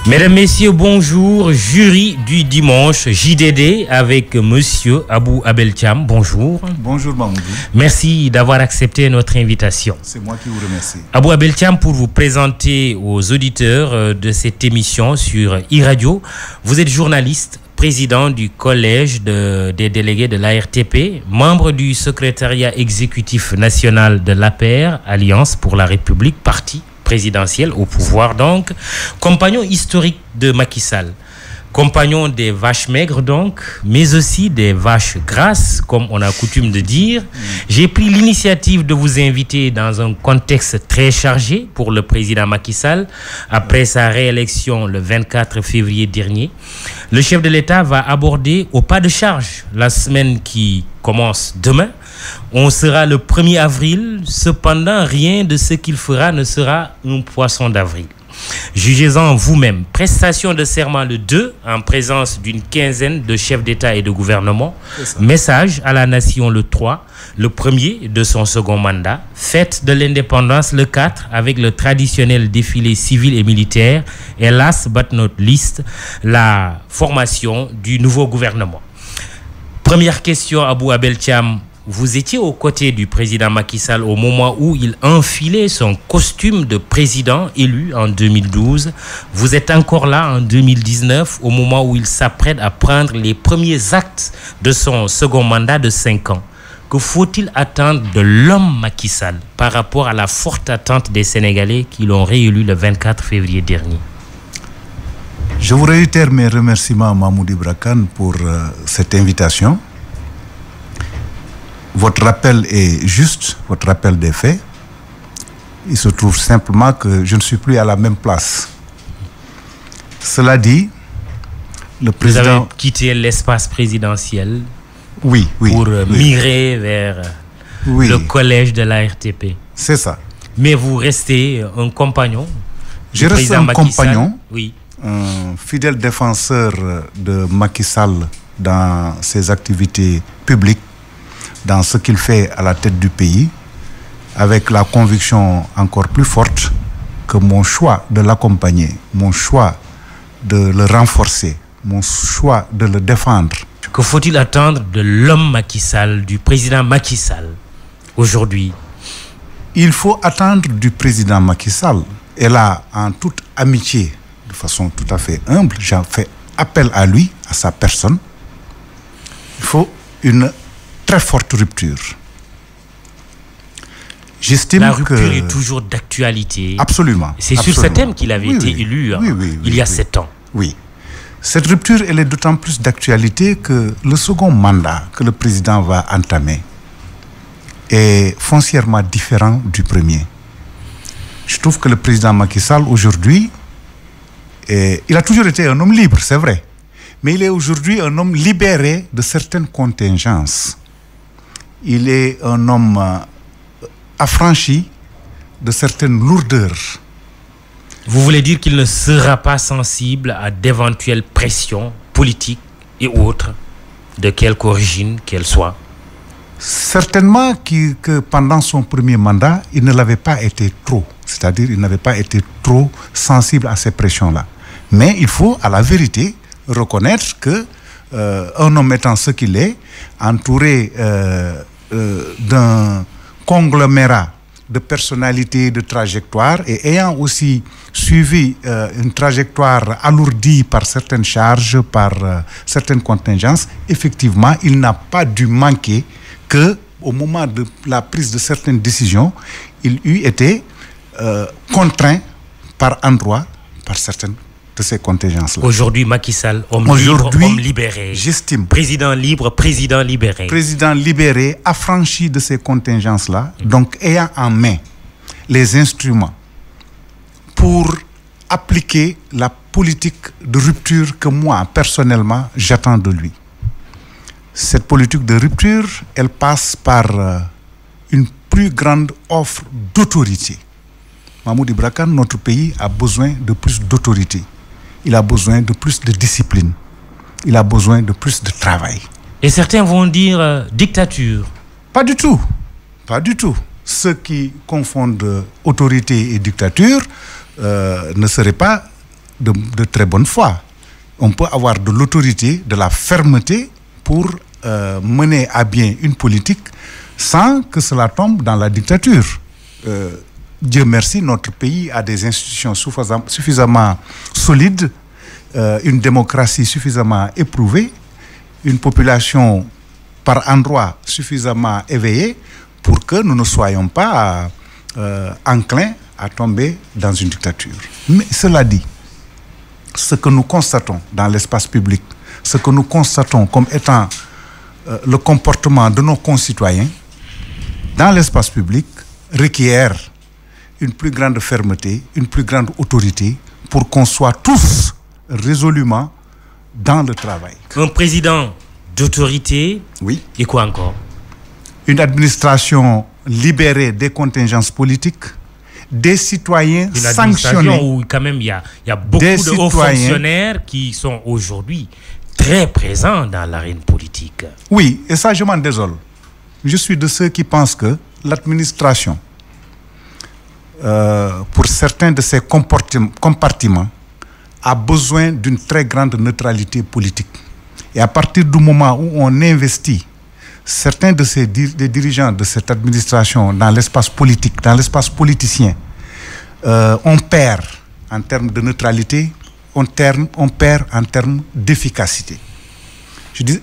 Mesdames, Messieurs, bonjour. Jury du dimanche, JDD avec Monsieur Abou Abel Thiam. Bonjour. Bonjour Mamoudou. Merci d'avoir accepté notre invitation. C'est moi qui vous remercie. Abou Abel Thiam, pour vous présenter aux auditeurs de cette émission sur e-radio, vous êtes journaliste, président du collège des délégués de l'ARTP, membre du secrétariat exécutif national de l'APR, Alliance pour la République, parti présidentiel au pouvoir donc, compagnon historique de Macky Sall, compagnon des vaches maigres donc, mais aussi des vaches grasses, comme on a coutume de dire. J'ai pris l'initiative de vous inviter dans un contexte très chargé pour le président Macky Sall, après sa réélection le 24 février dernier. Le chef de l'État va aborder au pas de charge la semaine qui commence demain. On sera le 1er avril, cependant rien de ce qu'il fera ne sera un poisson d'avril. Jugez-en vous-même. Prestation de serment le 2 en présence d'une quinzaine de chefs d'État et de gouvernement. Message à la nation le 3, le premier de son second mandat. Fête de l'indépendance le 4 avec le traditionnel défilé civil et militaire. Et last but not least, la formation du nouveau gouvernement. Première question, Abou Abel Thiam. Vous étiez aux côtés du président Macky Sall au moment où il enfilait son costume de président élu en 2012. Vous êtes encore là en 2019 au moment où il s'apprête à prendre les premiers actes de son second mandat de 5 ans. Que faut-il attendre de l'homme Macky Sall par rapport à la forte attente des Sénégalais qui l'ont réélu le 24 février dernier? Je vous réitère mes remerciements à Mahmoud Ibrakan pour cette invitation. Votre rappel est juste, votre rappel des faits. Il se trouve simplement que je ne suis plus à la même place. Cela dit, le président... Vous avez quitté l'espace présidentiel oui, pour migrer vers le collège de l'ARTP. C'est ça. Mais vous restez un compagnon. Je reste un compagnon, oui. Un fidèle défenseur de Macky Sall dans ses activités publiques, dans ce qu'il fait à la tête du pays, avec la conviction encore plus forte que mon choix de l'accompagner, mon choix de le renforcer, mon choix de le défendre. Que faut-il attendre de l'homme Macky Sall, du président Macky Sall, aujourd'hui? Il faut attendre du président Macky Sall, et là, en toute amitié, de façon tout à fait humble, j'en fais appel à lui, à sa personne. Il faut une très forte rupture. J'estime la rupture est toujours d'actualité. Absolument. C'est sur ce thème qu'il avait été élu il y a 7 ans. Oui. Cette rupture, elle est d'autant plus d'actualité que le second mandat que le président va entamer est foncièrement différent du premier. Je trouve que le président Macky Sall, aujourd'hui, il a toujours été un homme libre, c'est vrai. Mais il est aujourd'hui un homme libéré de certaines contingences. Il est un homme affranchi de certaines lourdeurs. Vous voulez dire qu'il ne sera pas sensible à d'éventuelles pressions politiques et autres, de quelque origine qu'elles soient? Certainement que pendant son premier mandat, il ne l'avait pas été trop. C'est-à-dire qu'il n'avait pas été trop sensible à ces pressions-là. Mais il faut, à la vérité, reconnaître que un homme étant ce qu'il est, entouré d'un conglomérat de personnalités, de trajectoires, et ayant aussi suivi une trajectoire alourdie par certaines charges, par certaines contingences, effectivement, il n'a pas dû manquer que, au moment de la prise de certaines décisions, il eût été contraint par endroits, par certaines de ces contingences-là. Aujourd'hui, Macky Sall, homme libre, homme libéré. J'estime. Président libre, président libéré. Président libéré, affranchi de ces contingences-là, donc ayant en main les instruments pour appliquer la politique de rupture que moi, personnellement, j'attends de lui. Cette politique de rupture, elle passe par une plus grande offre d'autorité. Mahmoud Ibrakan, notre pays a besoin de plus d'autorité. Il a besoin de plus de discipline. Il a besoin de plus de travail. Et certains vont dire dictature. Pas du tout. Pas du tout. Ceux qui confondent autorité et dictature ne seraient pas de très bonne foi. On peut avoir de l'autorité, de la fermeté pour mener à bien une politique sans que cela tombe dans la dictature. Dieu merci, notre pays a des institutions suffisamment solides, une démocratie suffisamment éprouvée, une population par endroits suffisamment éveillée pour que nous ne soyons pas enclins à tomber dans une dictature. Mais cela dit, ce que nous constatons dans l'espace public, ce que nous constatons comme étant le comportement de nos concitoyens dans l'espace public requiert une plus grande fermeté, une plus grande autorité pour qu'on soit tous résolument dans le travail. Un président d'autorité. Oui. Et quoi encore? Une administration libérée des contingences politiques, des citoyens sanctionnés. Où quand même il y a beaucoup de hauts fonctionnaires qui sont aujourd'hui très présents dans l'arène politique. Oui, et ça je m'en désole. Je suis de ceux qui pensent que l'administration, pour certains de ses compartiments, a besoin d'une très grande neutralité politique. Et à partir du moment où on investit certains des dirigeants de cette administration dans l'espace politique, dans l'espace politicien, on perd en termes de neutralité, on perd en termes d'efficacité.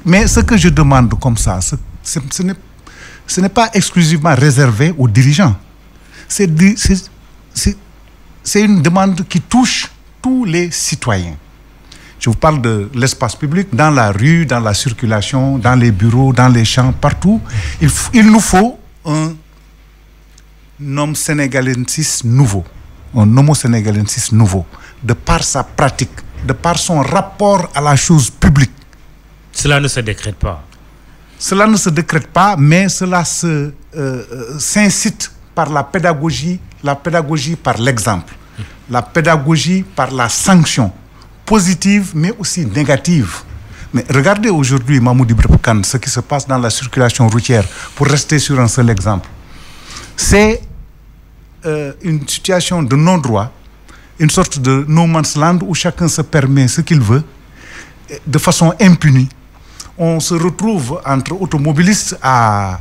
Mais ce que je demande comme ça, ce n'est pas exclusivement réservé aux dirigeants. C'est une demande qui touche tous les citoyens. Je vous parle de l'espace public, dans la rue, dans la circulation, dans les bureaux, dans les champs, partout. Il nous faut un homme sénégalensis nouveau, un homo sénégalensis nouveau, de par sa pratique, de par son rapport à la chose publique. Cela ne se décrète pas. Cela ne se décrète pas, mais cela s'incite par la pédagogie par l'exemple, la pédagogie par la sanction, positive mais aussi négative. Mais regardez aujourd'hui, Mahmoud Ibrahim Kane, ce qui se passe dans la circulation routière, pour rester sur un seul exemple. C'est une situation de non-droit, une sorte de no man's land où chacun se permet ce qu'il veut, de façon impunie. On se retrouve entre automobilistes à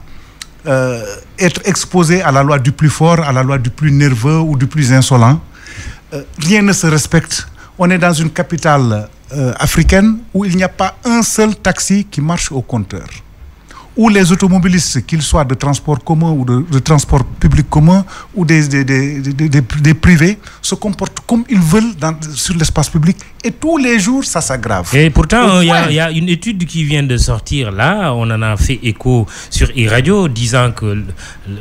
être exposés à la loi du plus fort, à la loi du plus nerveux ou du plus insolent. Rien ne se respecte. On est dans une capitale africaine où il n'y a pas un seul taxi qui marche au compteur. Où les automobilistes, qu'ils soient de transport commun ou de transport public commun ou des privés, se comportent comme ils veulent sur l'espace public. Et tous les jours, ça s'aggrave. Et pourtant, il y a une étude qui vient de sortir là. On en a fait écho sur iRadio, disant que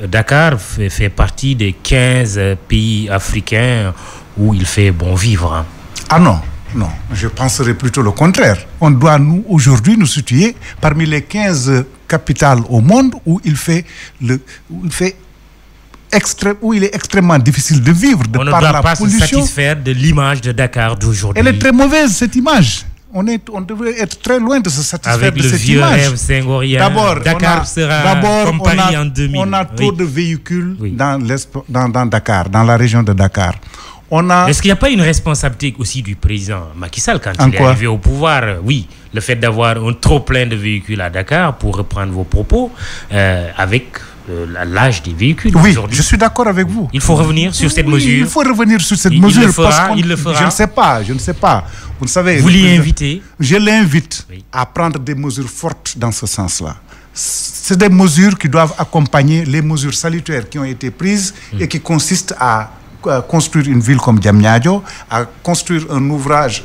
Dakar fait partie des 15 pays africains où il fait bon vivre. Hein. Ah non, non, je penserais plutôt le contraire. On doit aujourd'hui nous situer parmi les 15 capitales au monde où il est extrêmement difficile de vivre de par la pollution. On ne doit pas se satisfaire de l'image de Dakar d'aujourd'hui. Elle est très mauvaise, cette image. On devrait être très loin de se satisfaire de cette image. Avec le vieux rêve senghorien, Dakar sera comme Paris en 2000. On a trop de véhicules dans Dakar, dans la région de Dakar. Est-ce qu'il n'y a pas une responsabilité aussi du président Macky Sall quand il est arrivé au pouvoir? Oui, le fait d'avoir un trop plein de véhicules à Dakar, pour reprendre vos propos, avec l'âge des véhicules. Oui, je suis d'accord avec vous. Il faut revenir sur cette mesure. Il faut revenir sur cette mesure. Il le fera. Je ne sais pas. Vous le savez. Vous l'y invitez? Je l'invite à prendre des mesures fortes dans ce sens-là. C'est des mesures qui doivent accompagner les mesures salutaires qui ont été prises et qui consistent à construire une ville comme Diamniadio, à construire un ouvrage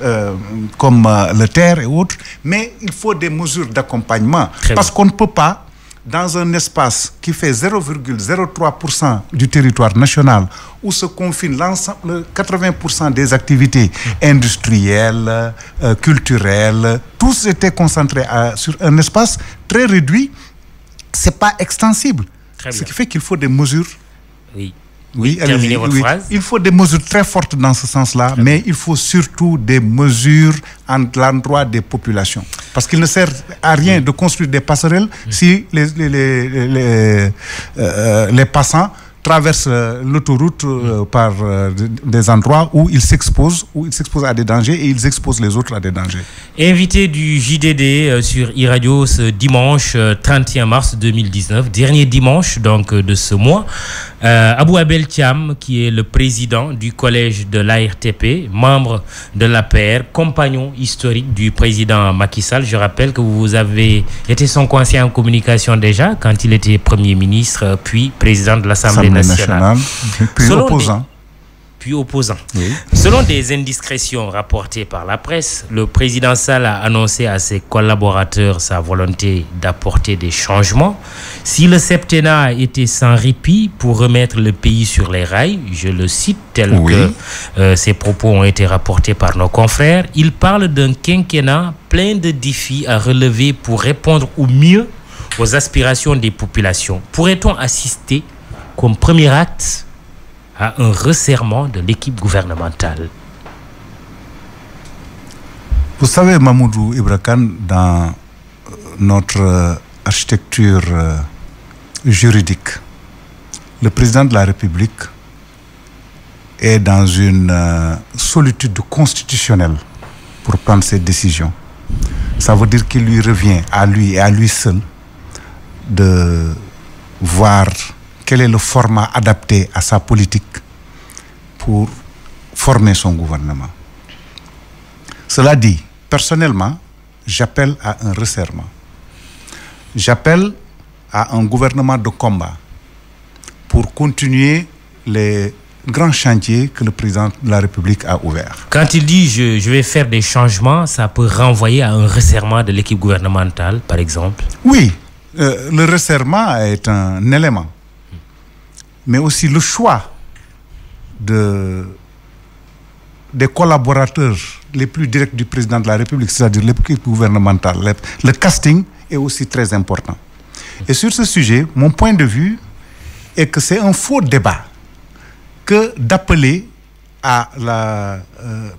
comme le Terre et autres, mais il faut des mesures d'accompagnement. Parce qu'on ne peut pas, dans un espace qui fait 0,03% du territoire national, où se confinent 80% des activités industrielles, culturelles, tous étaient concentrés sur un espace très réduit, ce n'est pas extensible. Ce qui fait qu'il faut des mesures. Oui, terminez votre phrase. Il faut des mesures très fortes dans ce sens-là, mais il faut surtout des mesures à l'endroit des populations. Parce qu'il ne sert à rien de construire des passerelles si les passants traverse l'autoroute par des endroits où ils s'exposent à des dangers et ils exposent les autres à des dangers. Invité du JDD sur iRadio ce dimanche 31 mars 2019, dernier dimanche donc de ce mois, Abou Abel Thiam, qui est le président du collège de l'ARTP, membre de l'APR, compagnon historique du président Macky Sall. Je rappelle que vous avez été son conseiller en communication déjà quand il était Premier ministre, puis président de l'Assemblée nationale. Puis opposant. Oui. Selon des indiscrétions rapportées par la presse, le président Sall a annoncé à ses collaborateurs sa volonté d'apporter des changements. Si le septennat était sans répit pour remettre le pays sur les rails, je le cite tel que ces propos ont été rapportés par nos confrères, il parle d'un quinquennat plein de défis à relever pour répondre au mieux aux aspirations des populations. Pourrait-on assister comme premier acte à un resserrement de l'équipe gouvernementale? Vous savez, Mamoudou Ibra Kane, dans notre architecture juridique, le président de la République est dans une solitude constitutionnelle pour prendre ses décisions. Ça veut dire qu'il lui revient à lui et à lui seul de voir quel est le format adapté à sa politique pour former son gouvernement. Cela dit, personnellement, j'appelle à un resserrement. J'appelle à un gouvernement de combat pour continuer les grands chantiers que le président de la République a ouverts. Quand il dit je vais faire des changements, ça peut renvoyer à un resserrement de l'équipe gouvernementale, par exemple? Oui, le resserrement est un élément. Mais aussi le choix des collaborateurs les plus directs du président de la République, c'est-à-dire l'équipe gouvernementale. Le casting est aussi très important. Et sur ce sujet, mon point de vue est que c'est un faux débat que d'appeler à la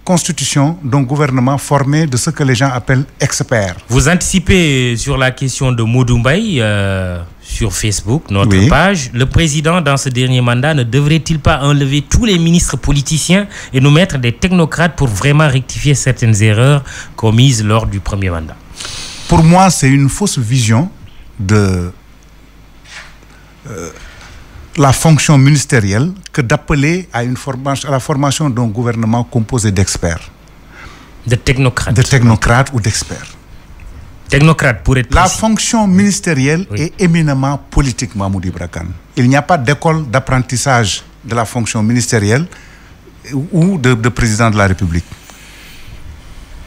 constitution d'un gouvernement formé de ce que les gens appellent experts. Vous anticipez sur la question de Modou Mbaye sur Facebook, notre page. Le président, dans ce dernier mandat, ne devrait-il pas enlever tous les ministres politiciens et nous mettre des technocrates pour vraiment rectifier certaines erreurs commises lors du premier mandat? Pour moi, c'est une fausse vision de la fonction ministérielle que d'appeler à la formation d'un gouvernement composé d'experts. De technocrates. De technocrates ou d'experts. Technocrates, pour être La précis. fonction ministérielle est éminemment politique, Mahmoud Ibra Kane. Il n'y a pas d'école d'apprentissage de la fonction ministérielle ou de président de la République.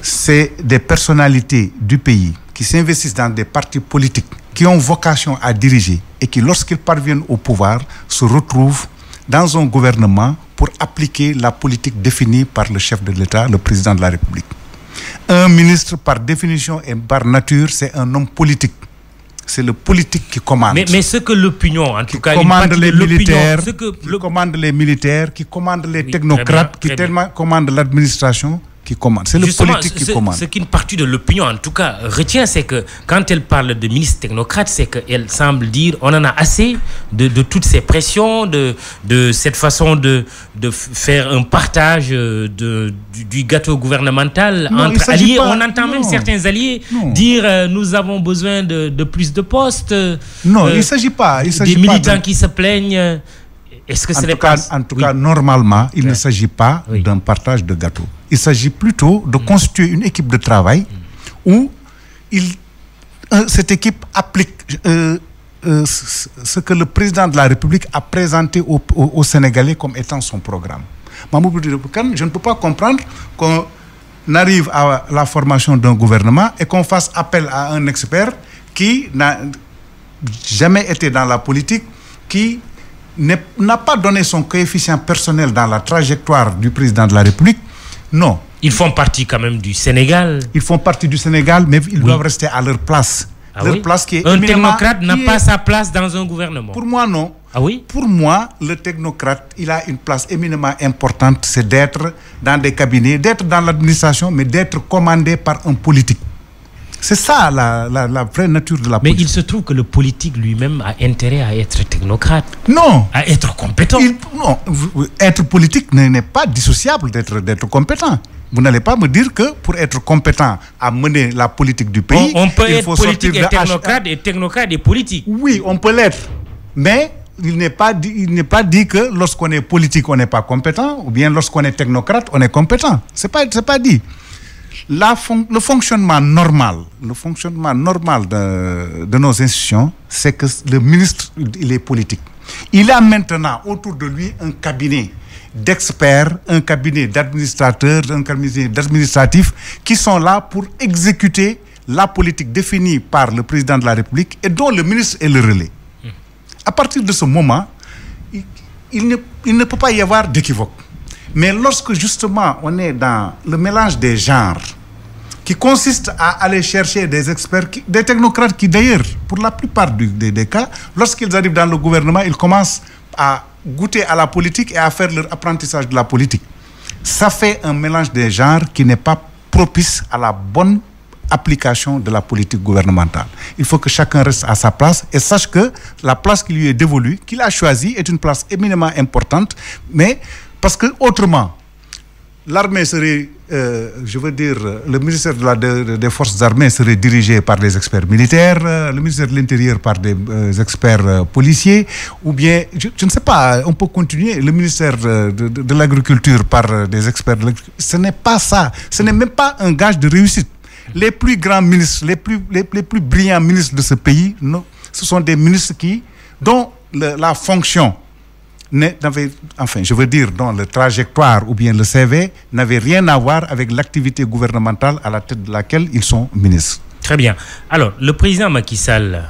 C'est des personnalités du pays qui s'investissent dans des partis politiques, qui ont vocation à diriger et qui, lorsqu'ils parviennent au pouvoir, se retrouvent dans un gouvernement pour appliquer la politique définie par le chef de l'État, le président de la République. Un ministre, par définition et par nature, c'est un homme politique. C'est le politique qui commande. Mais ce que l'opinion, en tout cas, commande les militaires, qui commande les militaires, qui commande les technocrates, qui commande l'administration, qui commande. C'est le politique qui commande. Ce qu'une partie de l'opinion, en tout cas, retient, c'est que quand elle parle de ministre technocrate, c'est qu'elle semble dire on en a assez de toutes ces pressions, de cette façon de faire un partage du gâteau gouvernemental entre alliés. On entend même certains alliés dire nous avons besoin de plus de postes. Non, il ne s'agit pas. Des militants qui se plaignent. Est-ce que en tout cas, normalement, il ne s'agit pas d'un partage de gâteau. Il s'agit plutôt de constituer une équipe de travail où cette équipe applique ce que le président de la République a présenté aux Sénégalais comme étant son programme. Mamoudou Ibra Kane, je ne peux pas comprendre qu'on arrive à la formation d'un gouvernement et qu'on fasse appel à un expert qui n'a jamais été dans la politique, qui n'a pas donné son coefficient personnel dans la trajectoire du président de la République. Non. Ils font partie quand même du Sénégal. Ils font partie du Sénégal, mais ils doivent rester à leur place. Place qui est un technocrate n'a pas sa place dans un gouvernement. Pour moi, non. Ah oui? Pour moi, le technocrate, il a une place éminemment importante, c'est d'être dans des cabinets, d'être dans l'administration, mais d'être commandé par un politique. C'est ça la vraie nature de la politique. Mais politique. il se trouve que le politique lui-même a intérêt à être technocrate. Non. À être compétent. Non. Être politique n'est pas dissociable d'être compétent. Vous n'allez pas me dire que pour être compétent à mener la politique du pays, on peut être politique et technocrate et politique. Oui, on peut l'être. Mais il n'est pas dit que lorsqu'on est politique, on n'est pas compétent, ou bien lorsqu'on est technocrate, on est compétent. C'est pas dit. Le fonctionnement normal de nos institutions, c'est que le ministre, il est politique. Il a maintenant autour de lui un cabinet d'experts, un cabinet d'administrateurs, un cabinet d'administratifs qui sont là pour exécuter la politique définie par le président de la République et dont le ministre est le relais. À partir de ce moment, il ne peut pas y avoir d'équivoque. Mais lorsque justement on est dans le mélange des genres, qui consiste à aller chercher des experts, des technocrates qui d'ailleurs, pour la plupart des cas, lorsqu'ils arrivent dans le gouvernement, ils commencent à goûter à la politique et à faire leur apprentissage de la politique. Ça fait un mélange des genres qui n'est pas propice à la bonne application de la politique gouvernementale. Il faut que chacun reste à sa place et sache que la place qui lui est dévolue, qu'il a choisie, est une place éminemment importante, mais parce que autrement, l'armée serait, le ministère des forces armées serait dirigé par des experts militaires, le ministère de l'Intérieur par des experts policiers, ou bien, je ne sais pas, on peut continuer, le ministère de l'Agriculture par des experts de l'agriculture. Ce n'est pas ça, ce n'est même pas un gage de réussite. Les plus grands ministres, les plus brillants ministres de ce pays, ce sont des ministres dont la fonction dont le trajectoire ou bien le CV n'avait rien à voir avec l'activité gouvernementale à la tête de laquelle ils sont ministres. Très bien. Alors, le président Macky Sall,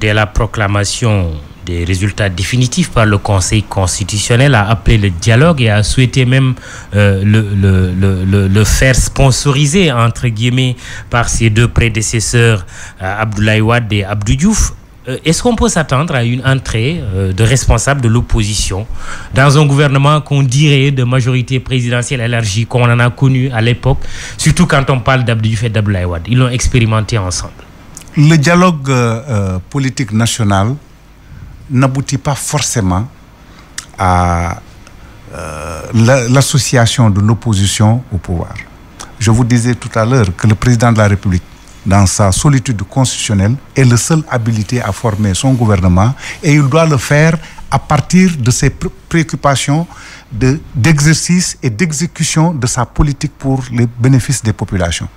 dès la proclamation des résultats définitifs par le Conseil constitutionnel, a appelé le dialogue et a souhaité même le faire sponsoriser, entre guillemets, par ses deux prédécesseurs, Abdoulaye Wade et Abdou Diouf. Est-ce qu'on peut s'attendre à une entrée de responsables de l'opposition dans un gouvernement qu'on dirait de majorité présidentielle élargie, qu'on en a connu à l'époque, surtout quand on parle d'Abdou Diouf et d'Abdoulaye Wade? Ils l'ont expérimenté ensemble. Le dialogue politique national n'aboutit pas forcément à l'association de l'opposition au pouvoir. Je vous disais tout à l'heure que le président de la République, dans sa solitude constitutionnelle, est le seul habilité à former son gouvernement et il doit le faire à partir de ses préoccupations d'exercice et d'exécution de sa politique pour les bénéfices des populations.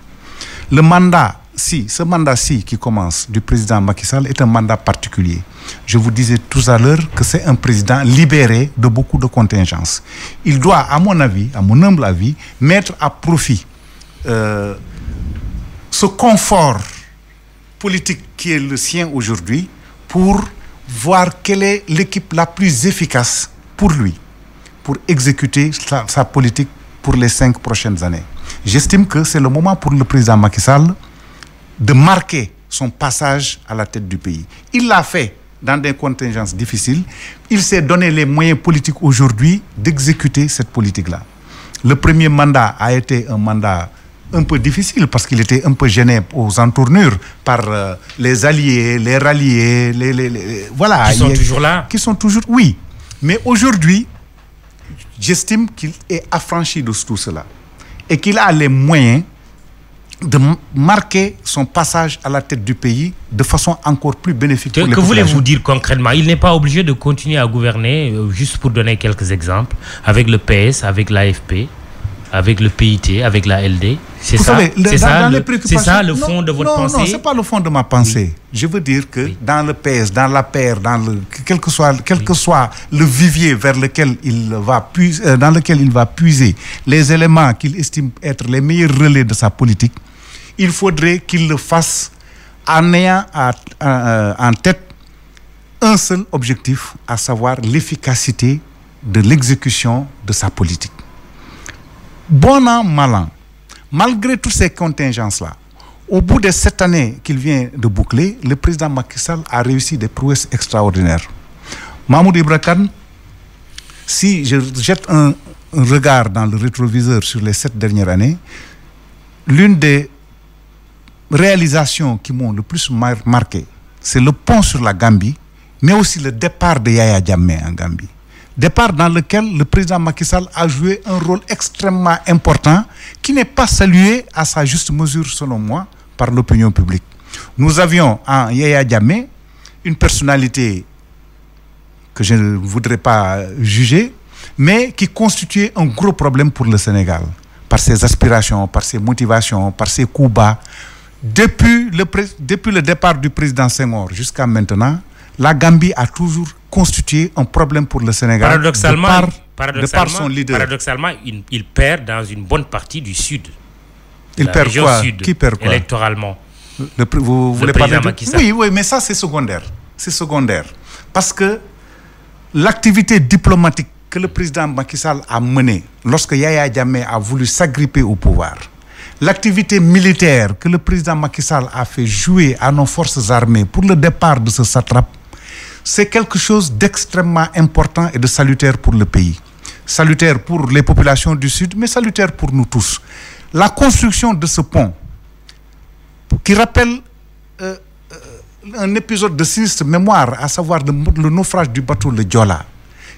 Ce mandat-ci qui commence du président Macky Sall est un mandat particulier. Je vous disais tout à l'heure que c'est un président libéré de beaucoup de contingences. Il doit, à mon avis, à mon humble avis, mettre à profit ce confort politique qui est le sien aujourd'hui pour voir quelle est l'équipe la plus efficace pour lui, pour exécuter sa politique pour les 5 prochaines années. J'estime que c'est le moment pour le président Macky Sall de marquer son passage à la tête du pays. Il l'a fait dans des contingences difficiles. Il s'est donné les moyens politiques aujourd'hui d'exécuter cette politique-là. Le premier mandat a été un mandat un peu difficile parce qu'il était un peu gêné aux entournures par les alliés, les ralliés, voilà. Qui sont toujours là. Qui sont toujours, oui. Mais aujourd'hui, j'estime qu'il est affranchi de tout cela et qu'il a les moyens de marquer son passage à la tête du pays de façon encore plus bénéfique pour les populations. Que voulez-vous dire concrètement? Il n'est pas obligé de continuer à gouverner, juste pour donner quelques exemples, avec le PS, avec l'AFP, avec le PIT, avec la LD. C'est ça, c'est ça le fond de votre pensée? Non, ce n'est pas le fond de ma pensée. Oui. Je veux dire que dans le PS, dans l'APR, quel que soit le vivier vers lequel dans lequel il va puiser les éléments qu'il estime être les meilleurs relais de sa politique, il faudrait qu'il le fasse en ayant en tête un seul objectif, à savoir l'efficacité de l'exécution de sa politique. Bon an, mal an, malgré toutes ces contingences-là, au bout de 7 années qu'il vient de boucler, le président Macky Sall a réussi des prouesses extraordinaires. Mahmoud Ibra Kane, si je jette un regard dans le rétroviseur sur les 7 dernières années, l'une des réalisations qui m'ont le plus marqué, c'est le pont sur la Gambie, mais aussi le départ de Yaya Jammeh en Gambie. Départ dans lequel le président Macky Sall a joué un rôle extrêmement important qui n'est pas salué à sa juste mesure, selon moi, par l'opinion publique. Nous avions en Yaya Jammeh une personnalité que je ne voudrais pas juger, mais qui constituait un gros problème pour le Sénégal, par ses aspirations, par ses motivations, par ses coups bas. Depuis le départ du président Senghor jusqu'à maintenant, la Gambie a toujours constitué un problème pour le Sénégal. Paradoxalement, de par son leader. Paradoxalement, il perd dans une bonne partie du sud. Il perd quoi? Qui perd quoi? Électoralement. Vous voulez parler de... Oui, mais ça c'est secondaire. C'est secondaire. Parce que l'activité diplomatique que le président Macky Sall a menée lorsque Yaya Jammeh a voulu s'agripper au pouvoir, l'activité militaire que le président Macky Sall a fait jouer à nos forces armées pour le départ de ce satrape, c'est quelque chose d'extrêmement important et de salutaire pour le pays. Salutaire pour les populations du Sud, mais salutaire pour nous tous. La construction de ce pont, qui rappelle un épisode de sinistre mémoire, à savoir le naufrage du bateau le Joola,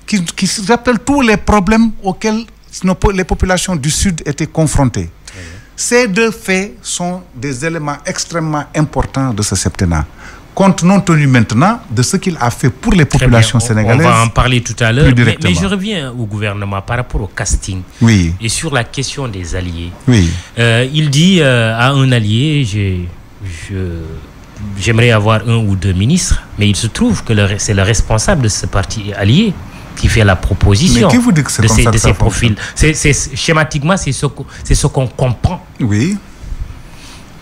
qui rappelle tous les problèmes auxquels les populations du Sud étaient confrontées. Ces deux faits sont des éléments extrêmement importants de ce septennat. Compte non tenu maintenant de ce qu'il a fait pour les populations sénégalaises. On va en parler tout à l'heure. Mais je reviens au gouvernement par rapport au casting. Oui. Et sur la question des alliés. Oui. Il dit à un allié, j'aimerais avoir un ou deux ministres, mais il se trouve que c'est le responsable de ce parti allié qui fait la proposition. Mais qui vous dit que c'est comme ça de ces profils. Schématiquement, c'est ce qu'on comprend. Oui.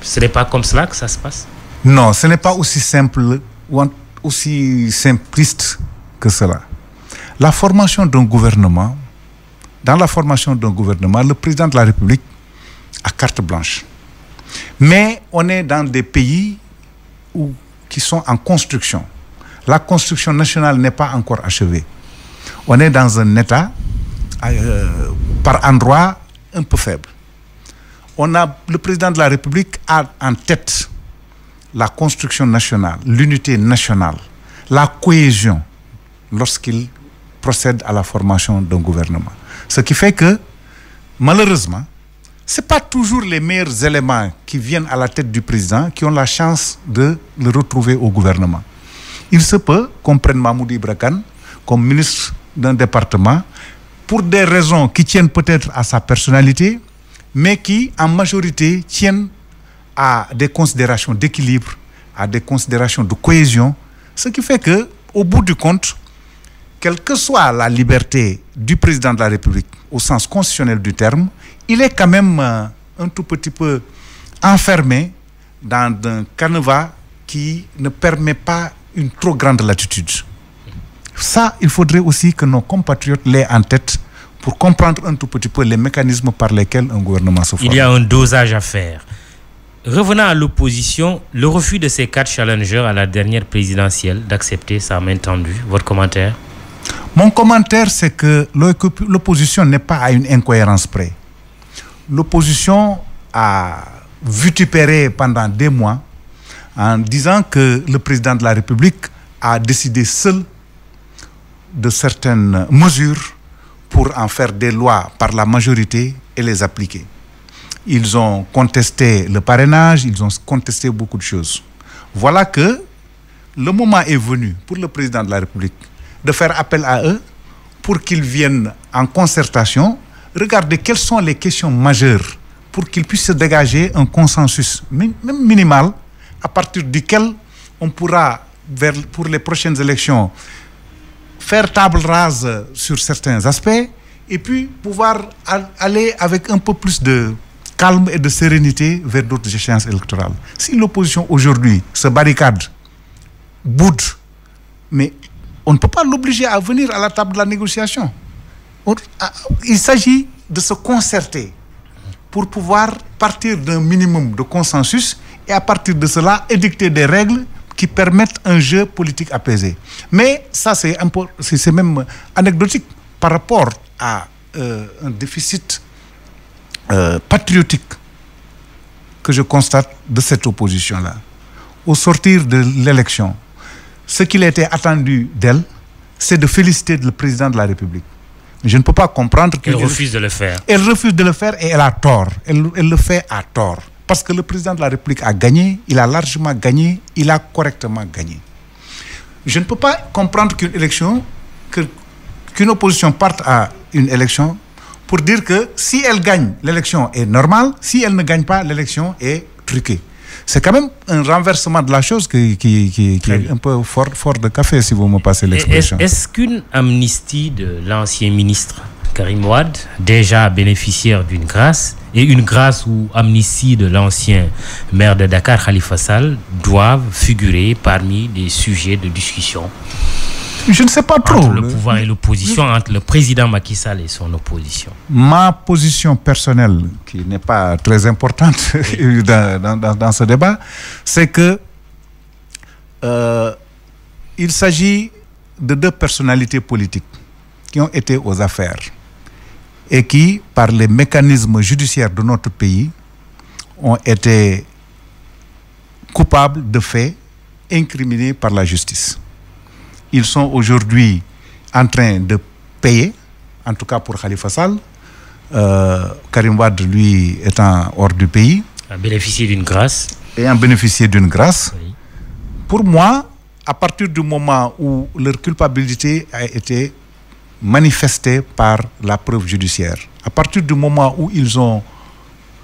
Ce n'est pas comme cela que ça se passe? Non, ce n'est pas aussi simple ou aussi simpliste que cela. La formation d'un gouvernement, dans la formation d'un gouvernement, le président de la République a carte blanche. Mais on est dans des pays qui sont en construction. La construction nationale n'est pas encore achevée. On est dans un état, par endroits, un peu faible. Le président de la République a en tête la construction nationale, l'unité nationale, la cohésion lorsqu'il procède à la formation d'un gouvernement. Ce qui fait que, malheureusement, ce n'est pas toujours les meilleurs éléments qui viennent à la tête du président qui ont la chance de le retrouver au gouvernement. Il se peut qu'on prenne Mahmoud Ibra Kane comme ministre d'un département pour des raisons qui tiennent peut-être à sa personnalité, mais qui, en majorité, tiennent à des considérations d'équilibre, à des considérations de cohésion, ce qui fait que, au bout du compte, quelle que soit la liberté du président de la République, au sens constitutionnel du terme, il est quand même un tout petit peu enfermé dans un canevas qui ne permet pas une trop grande latitude. Ça, il faudrait aussi que nos compatriotes l'aient en tête pour comprendre un tout petit peu les mécanismes par lesquels un gouvernement se forme. Il y a un dosage à faire. Revenant à l'opposition, le refus de ces 4 challengers à la dernière présidentielle d'accepter sa main tendue. Votre commentaire? Mon commentaire, c'est que l'opposition n'est pas à une incohérence près. L'opposition a vitupéré pendant des mois en disant que le président de la République a décidé seul de certaines mesures pour en faire des lois par la majorité et les appliquer. Ils ont contesté le parrainage, ils ont contesté beaucoup de choses. Voilà que le moment est venu pour le président de la République de faire appel à eux pour qu'ils viennent en concertation, regarder quelles sont les questions majeures pour qu'ils puissent se dégager un consensus, même minimal, à partir duquel on pourra, pour les prochaines élections, faire table rase sur certains aspects et puis pouvoir aller avec un peu plus de calme et de sérénité vers d'autres échéances électorales. Si l'opposition aujourd'hui se barricade, boude, mais on ne peut pas l'obliger à venir à la table de la négociation. Il s'agit de se concerter pour pouvoir partir d'un minimum de consensus et à partir de cela édicter des règles qui permettent un jeu politique apaisé. Mais ça, c'est même anecdotique par rapport à un déficit patriotique que je constate de cette opposition-là. Au sortir de l'élection, ce qu'il était attendu d'elle, c'est de féliciter le président de la République. Je ne peux pas comprendre qu'elle refuse de le faire. Elle refuse de le faire et elle a tort. Elle le fait à tort. Parce que le président de la République a gagné, il a largement gagné, il a correctement gagné. Je ne peux pas comprendre qu'une opposition parte à une élection pour dire que si elle gagne, l'élection est normale, si elle ne gagne pas, l'élection est truquée. C'est quand même un renversement de la chose qui est un peu fort de café, si vous me passez l'expression. Est-ce qu'une amnistie de l'ancien ministre Karim Wade, déjà bénéficiaire d'une grâce, et une grâce ou amnistie de l'ancien maire de Dakar, Khalifa Sall, doivent figurer parmi des sujets de discussion? Je ne sais pas trop. Entre le pouvoir et l'opposition, entre le président Macky Sall et son opposition. Ma position personnelle, qui n'est pas très importante dans ce débat, c'est que il s'agit de deux personnalités politiques qui ont été aux affaires et qui, par les mécanismes judiciaires de notre pays, ont été coupables de faits incriminés par la justice. Ils sont aujourd'hui en train de payer, en tout cas pour Khalifa Sall. Karim Wade, lui, étant hors du pays. A bénéficié d'une grâce. Ayant bénéficié d'une grâce. Oui. Pour moi, à partir du moment où leur culpabilité a été manifestée par la preuve judiciaire, à partir du moment où ils ont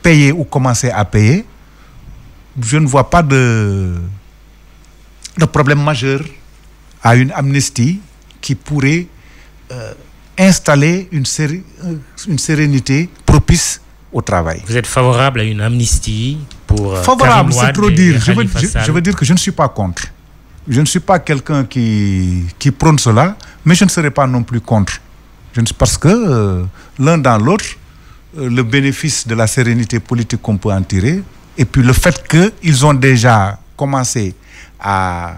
payé ou commencé à payer, je ne vois pas de problème majeur à une amnistie qui pourrait installer une sérénité propice au travail. Vous êtes favorable à une amnistie pour favorable, c'est trop dire. Je veux dire que je ne suis pas contre. Je ne suis pas quelqu'un qui prône cela, mais je ne serai pas non plus contre. Parce que l'un dans l'autre, le bénéfice de la sérénité politique qu'on peut en tirer, et puis le fait qu'ils ont déjà commencé à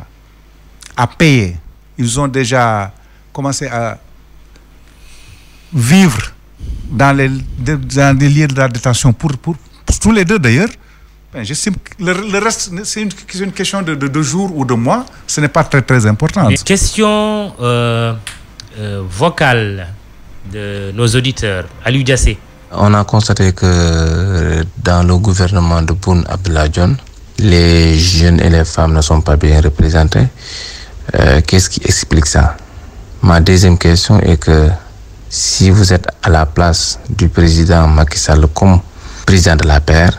payer, ils ont déjà commencé à vivre dans les lieux de la détention pour tous les deux d'ailleurs. J'estime que le reste, c'est une question de jours ou de mois, ce n'est pas très très important. Question vocale de nos auditeurs. Aliou Diassé. On a constaté que dans le gouvernement de Boun Abdallah Dionne, les jeunes et les femmes ne sont pas bien représentés. Qu'est-ce qui explique ça? Ma deuxième question est que si vous êtes à la place du président Macky Sall comme président de la paix,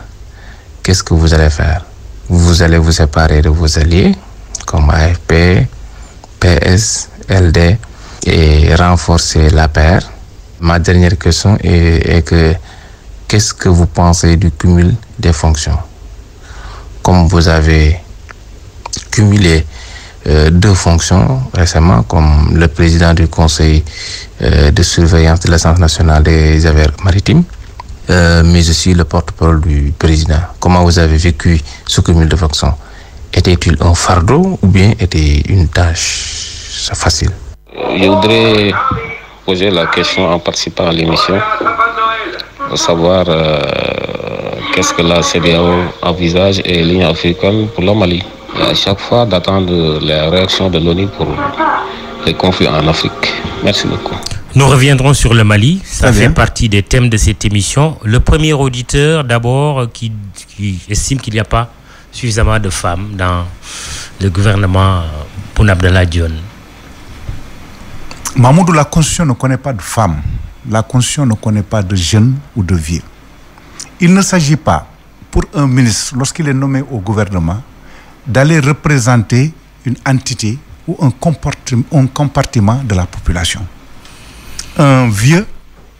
qu'est-ce que vous allez faire? Vous allez vous séparer de vos alliés comme AFP, PS, LD et renforcer la paix. Ma dernière question est que qu'est-ce que vous pensez du cumul des fonctions? Comme vous avez cumulé deux fonctions récemment, comme le président du conseil de surveillance de l'Agence nationale des affaires maritimes, mais je suis le porte-parole du président. Comment vous avez vécu ce cumul de fonctions? Était-il un fardeau ou bien était une tâche facile? Je voudrais poser la question en participant à l'émission, de savoir qu'est-ce que la CEDEAO envisage et l'Union africaine pour le Mali. Et à chaque fois d'attendre la réaction de l'ONU pour les conflits en Afrique. Merci beaucoup. Nous reviendrons sur le Mali, ça fait partie des thèmes de cette émission. Le premier auditeur d'abord qui estime qu'il n'y a pas suffisamment de femmes dans le gouvernement Boun Abdallah Dionne. Mamoudou, la Constitution ne connaît pas de femmes. La Constitution ne connaît pas de jeunes ou de vieux. Il ne s'agit pas pour un ministre, lorsqu'il est nommé au gouvernement, d'aller représenter une entité ou un compartiment de la population. Un vieux,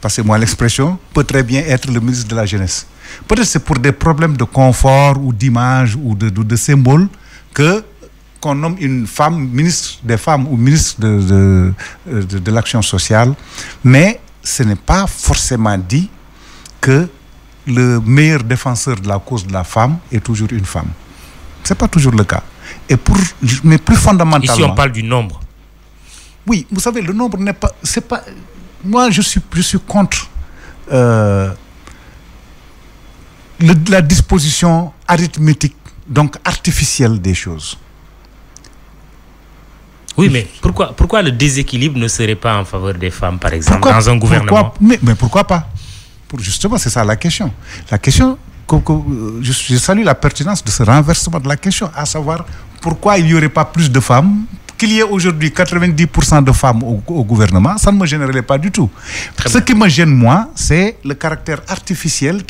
passez-moi l'expression, peut très bien être le ministre de la Jeunesse. Peut-être c'est pour des problèmes de confort ou d'image ou de symbole qu'on nomme une femme ministre des femmes ou ministre de l'action sociale. Mais ce n'est pas forcément dit que le meilleur défenseur de la cause de la femme est toujours une femme. Ce n'est pas toujours le cas. Mais plus fondamentalement... Ici, on parle du nombre. Oui, vous savez, le nombre n'est pas... Moi, je suis contre la disposition arithmétique, donc artificielle des choses. Oui, mais pourquoi le déséquilibre ne serait pas en faveur des femmes, par exemple, dans un gouvernement? Mais pourquoi pas? Justement, c'est ça la question. La question, je salue la pertinence de ce renversement de la question, à savoir pourquoi il n'y aurait pas plus de femmes. Qu'il y ait aujourd'hui 90% de femmes au gouvernement, ça ne me gênerait pas du tout. Ce qui me gêne, moi, c'est le caractère artificiel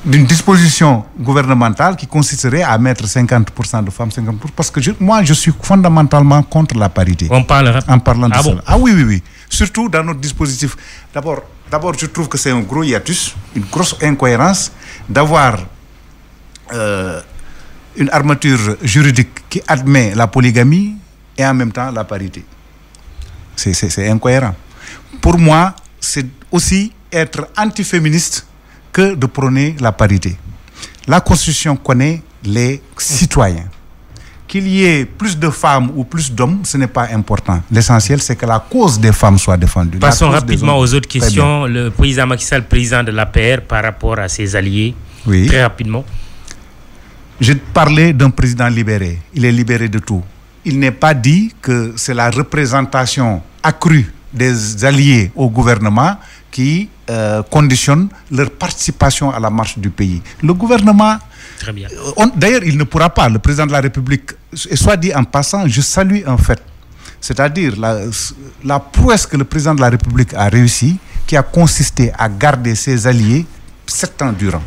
d'une disposition gouvernementale qui consisterait à mettre 50% de femmes, 50%. Parce que moi, je suis fondamentalement contre la parité. On parle en parlant de cela. Bon? Ah oui. Surtout dans notre dispositif. D'abord, je trouve que c'est un gros hiatus, une grosse incohérence d'avoir une armature juridique qui admet la polygamie et en même temps la parité. C'est incohérent. Pour moi, c'est aussi être antiféministe que de prôner la parité. La Constitution connaît les citoyens. Qu'il y ait plus de femmes ou plus d'hommes, ce n'est pas important. L'essentiel, c'est que la cause des femmes soit défendue. Passons rapidement aux autres questions. Le président Macky Sall, président de l'APR, par rapport à ses alliés. Oui. Très rapidement. Je parlais d'un président libéré. Il est libéré de tout. Il n'est pas dit que c'est la représentation accrue des alliés au gouvernement qui conditionne leur participation à la marche du pays. Le gouvernement... Très bien. D'ailleurs, il ne pourra pas. Le président de la République, et soit dit en passant, je salue un fait. C'est-à-dire la prouesse que le président de la République a réussi, qui a consisté à garder ses alliés 7 ans durant.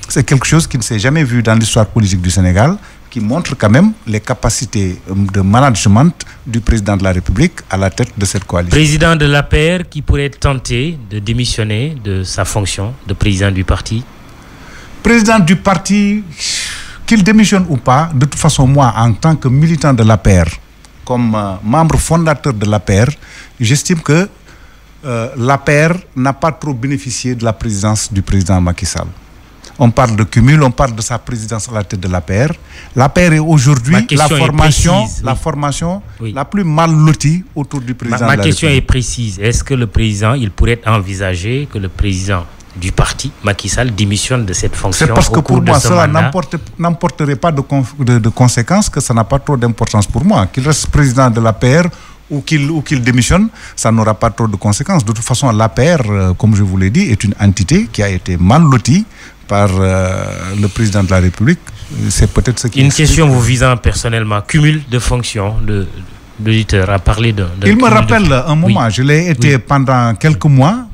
C'est quelque chose qui ne s'est jamais vu dans l'histoire politique du Sénégal, qui montre quand même les capacités de management du président de la République à la tête de cette coalition. Président de l'APR qui pourrait tenter de démissionner de sa fonction de président du parti. Président du parti, qu'il démissionne ou pas, de toute façon, moi, en tant que militant de l'APR, comme membre fondateur de l'APR, j'estime que l'APR n'a pas trop bénéficié de la présidence du président Macky Sall. On parle de cumul, on parle de sa présidence à la tête de l'APR. L'APR est aujourd'hui la formation la plus mal lotie autour du président de la République. Ma question est précise. Est-ce que le président, il pourrait envisager que le président du parti, Macky Sall, démissionne de cette fonction? C'est parce que pour moi, cela n'emporterait pas de conséquences, que ça n'a pas trop d'importance pour moi. Qu'il reste président de l'APR ou qu'il démissionne, ça n'aura pas trop de conséquences. De toute façon, l'APR, comme je vous l'ai dit, est une entité qui a été mal lotie par le président de la République. C'est peut-être ce qui... Une question vous visant personnellement, cumul de fonctions, l'auditeur a parlé de... Il me rappelle un moment, je l'ai été pendant quelques mois,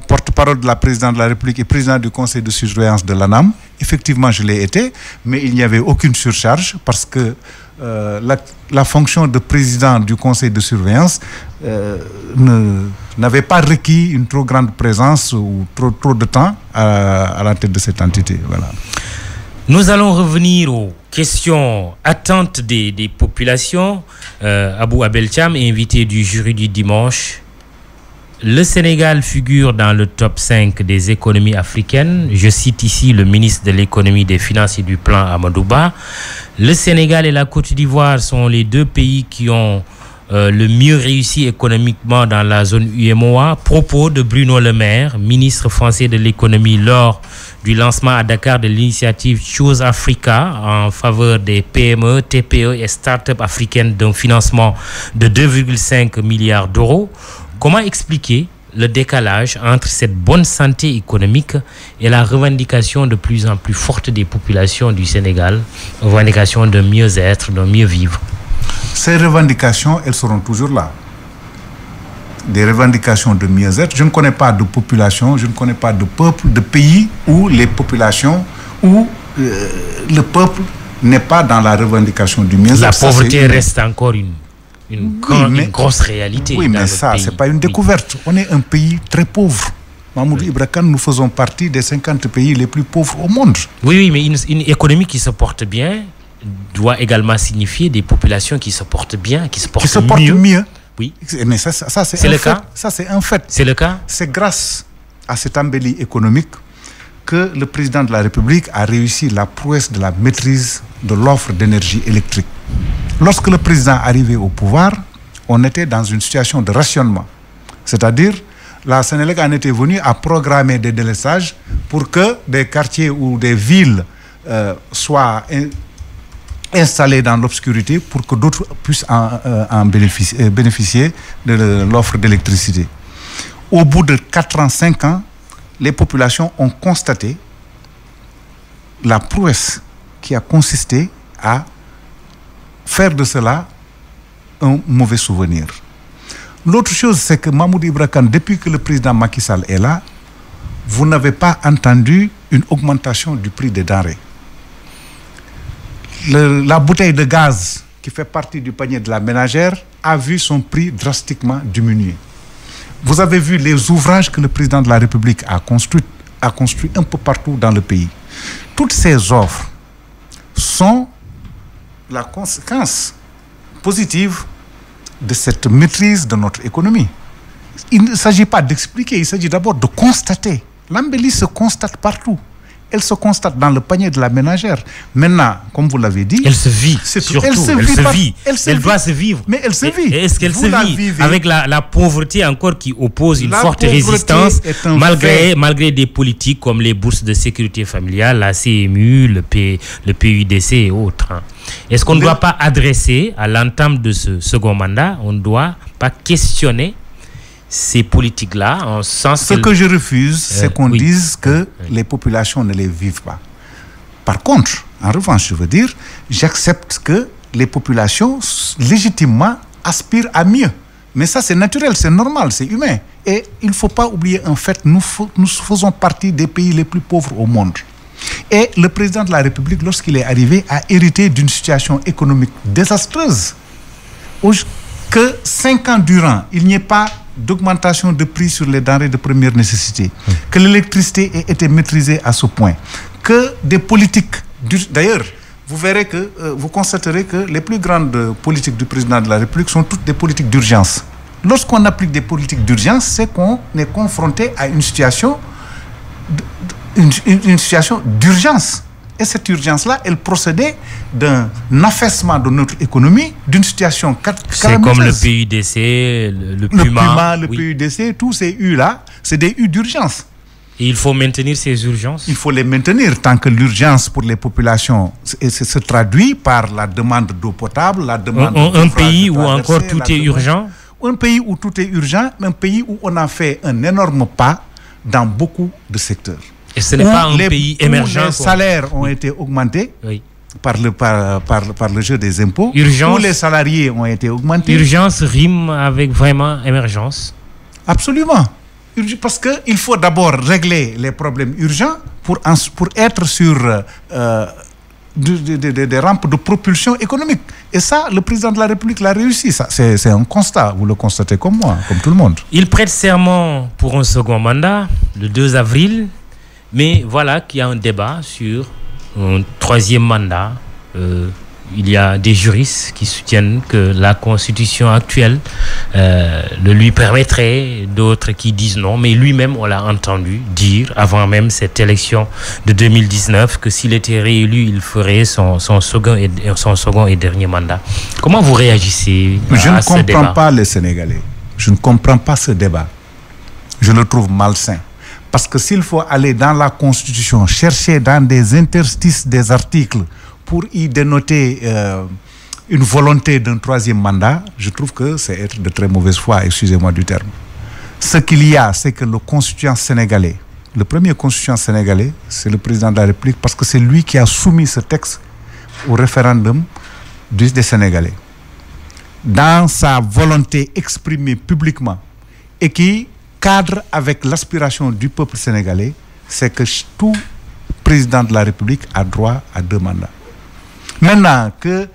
porte-parole de la présidente de la République et président du conseil de surveillance de l'ANAM. Effectivement, je l'ai été, mais il n'y avait aucune surcharge parce que la fonction de président du conseil de surveillance n'avait pas requis une trop grande présence ou trop de temps à la tête de cette entité. Voilà. Nous allons revenir aux questions attentes des populations. Abou Abel Thiam, invité du jury du dimanche. Le Sénégal figure dans le top 5 des économies africaines. Je cite ici le ministre de l'économie, des finances et du plan, Amadou Ba. Le Sénégal et la Côte d'Ivoire sont les 2 pays qui ont le mieux réussi économiquement dans la zone UEMOA. Propos de Bruno Le Maire, ministre français de l'économie, lors du lancement à Dakar de l'initiative Choose Africa en faveur des PME, TPE et start-up africaines d'un financement de 2,5 milliards d'euros. Comment expliquer le décalage entre cette bonne santé économique et la revendication de plus en plus forte des populations du Sénégal, revendication de mieux-être, de mieux vivre? Ces revendications, elles seront toujours là. Des revendications de mieux-être. Je ne connais pas de population, je ne connais pas de peuple, de pays où les populations, où le peuple n'est pas dans la revendication du mieux-être. La pauvreté reste encore une grosse réalité. Oui, mais ça, ce n'est pas une découverte. On est un pays très pauvre. Mahmoud Ibra Kane, nous faisons partie des 50 pays les plus pauvres au monde. Oui, mais une économie qui se porte bien doit également signifier des populations qui se portent bien, qui se portent mieux. Oui. Mais ça c'est le cas. Ça, c'est un fait. C'est le cas. C'est grâce à cette embellie économique que le président de la République a réussi la prouesse de la maîtrise de l'offre d'énergie électrique. Lorsque le président arrivait au pouvoir, on était dans une situation de rationnement. C'est-à-dire, la Sénélec en était venue à programmer des délestages pour que des quartiers ou des villes soient installés dans l'obscurité pour que d'autres puissent en bénéficier de l'offre d'électricité. Au bout de 4 ans, 5 ans, les populations ont constaté la prouesse qui a consisté à faire de cela un mauvais souvenir. L'autre chose, c'est que Mahmoud Ibra Kane, depuis que le président Macky Sall est là, vous n'avez pas entendu une augmentation du prix des denrées. La bouteille de gaz qui fait partie du panier de la ménagère a vu son prix drastiquement diminuer. Vous avez vu les ouvrages que le président de la République a construits un peu partout dans le pays. Toutes ces offres sont la conséquence positive de cette maîtrise de notre économie. Il ne s'agit pas d'expliquer, il s'agit d'abord de constater. L'embellie se constate partout. Elle se constate dans le panier de la ménagère. Maintenant, comme vous l'avez dit... Elle se vit, surtout. Elle doit se vivre. Mais elle se vit. Est-ce qu'elle se vit avec la pauvreté encore qui oppose une forte résistance malgré des politiques comme les bourses de sécurité familiale, la CMU, le PUDC et autres. Est-ce qu'on ne doit pas adresser à l'entame de ce second mandat, on ne doit pas questionner ces politiques-là, en sens Ce que je refuse, c'est qu'on dise que les populations ne les vivent pas. Par contre, en revanche, je veux dire, j'accepte que les populations, légitimement, aspirent à mieux. Mais ça, c'est naturel, c'est normal, c'est humain. Et il ne faut pas oublier un fait, nous faisons partie des pays les plus pauvres au monde. Et le président de la République, lorsqu'il est arrivé, a hérité d'une situation économique désastreuse. Que 5 ans durant, il n'y ait pas d'augmentation de prix sur les denrées de première nécessité, que l'électricité ait été maîtrisée à ce point, que des politiques, d'ailleurs, vous verrez que, vous constaterez que les plus grandes politiques du président de la République sont toutes des politiques d'urgence. Lorsqu'on applique des politiques d'urgence, c'est qu'on est confronté à une situation d'urgence. Et cette urgence-là, elle procédait d'un affaissement de notre économie, d'une situation c'est comme le PUDC, le PUMA. Le PUDC, tous ces U-là, c'est des U d'urgence. Et il faut maintenir ces urgences? Il faut les maintenir tant que l'urgence pour les populations se traduit par la demande d'eau potable, la demande... Un pays où encore tout est urgent? Un pays où tout est urgent, un pays où on a fait un énorme pas dans beaucoup de secteurs. Et ce n'est pas un pays émergent. Les salaires ont été augmentés par le jeu des impôts. Urgence, tous les salariés ont été augmentés. Urgence rime avec vraiment émergence. Absolument. Parce qu'il faut d'abord régler les problèmes urgents pour être sur des rampes de propulsion économique. Et ça, le président de la République l'a réussi. C'est un constat. Vous le constatez comme moi, comme tout le monde. Il prête serment pour un second mandat, le 2 avril. Mais voilà qu'il y a un débat sur un troisième mandat. Il y a des juristes qui soutiennent que la constitution actuelle le lui permettrait, d'autres qui disent non. Mais lui-même, on l'a entendu dire, avant même cette élection de 2019, que s'il était réélu, il ferait son second et dernier mandat. Comment vous réagissez à ce débat? Je ne comprends pas les Sénégalais. Je ne comprends pas ce débat. Je le trouve malsain. Parce que s'il faut aller dans la Constitution, chercher dans des interstices des articles pour y dénoter une volonté d'un troisième mandat, je trouve que c'est être de très mauvaise foi, excusez-moi du terme. Ce qu'il y a, c'est que le constituant sénégalais, le premier constituant sénégalais, c'est le président de la République, parce que c'est lui qui a soumis ce texte au référendum des Sénégalais. Dans sa volonté exprimée publiquement et qui cadre avec l'aspiration du peuple sénégalais, c'est que tout président de la République a droit à 2 mandats. Maintenant que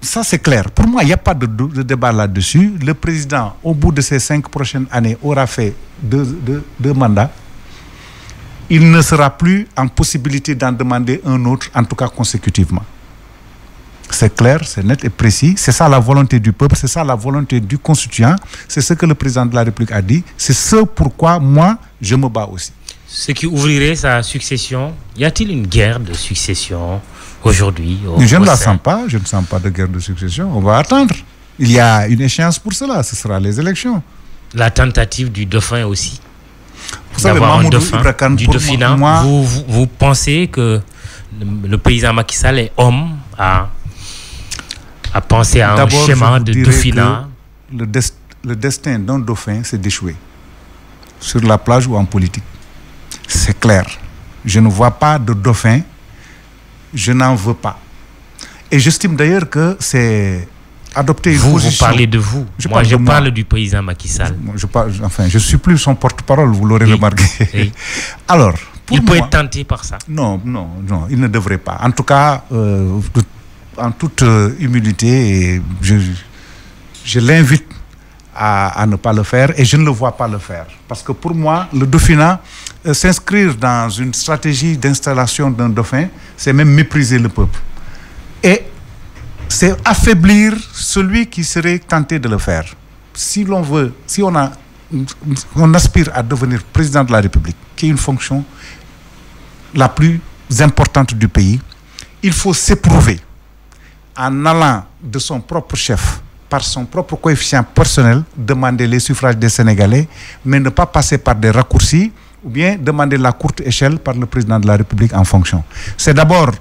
ça c'est clair, pour moi il n'y a pas de débat là-dessus. Le président, au bout de ces 5 prochaines années, aura fait deux mandats. Il ne sera plus en possibilité d'en demander un autre, en tout cas consécutivement. C'est clair, c'est net et précis. C'est ça la volonté du peuple, c'est ça la volonté du constituant. C'est ce que le président de la République a dit. C'est ce pourquoi moi, je me bats aussi. Ce qui ouvrirait sa succession. Y a-t-il une guerre de succession aujourd'hui? Je ne la sens pas. Je ne sens pas de guerre de succession. On va attendre. Il y a une échéance pour cela. Ce sera les élections. la tentative du dauphin aussi. Vous savez, d'avoir un Mamoudou dauphin, Ibra Kane, du pour dauphinat. moi, Vous pensez que le président Macky Sall est homme à penser à un d'abord, schéma je vous de dirais dauphinat? que le destin d'un dauphin, c'est d'échouer. Sur la plage ou en politique. C'est clair. Je ne vois pas de dauphin. Je n'en veux pas. Et j'estime d'ailleurs que c'est adopter une position. Vous parlez de vous. Je parle du président Macky Sall. Je ne suis plus son porte-parole, vous l'aurez remarqué. Oui. Alors, il peut être tenté par ça. Non, il ne devrait pas. En tout cas, en toute humilité, et je l'invite à ne pas le faire, et je ne le vois pas le faire. Parce que pour moi, le dauphinat, s'inscrire dans une stratégie d'installation d'un dauphin, c'est même mépriser le peuple. Et c'est affaiblir celui qui serait tenté de le faire. Si l'on veut, si on aspire à devenir président de la République, qui est une fonction la plus importante du pays, il faut s'éprouver en allant de son propre chef, par son propre coefficient personnel, demander les suffrages des Sénégalais, mais ne pas passer par des raccourcis ou bien demander la courte échelle par le président de la République en fonction. C'est d'abord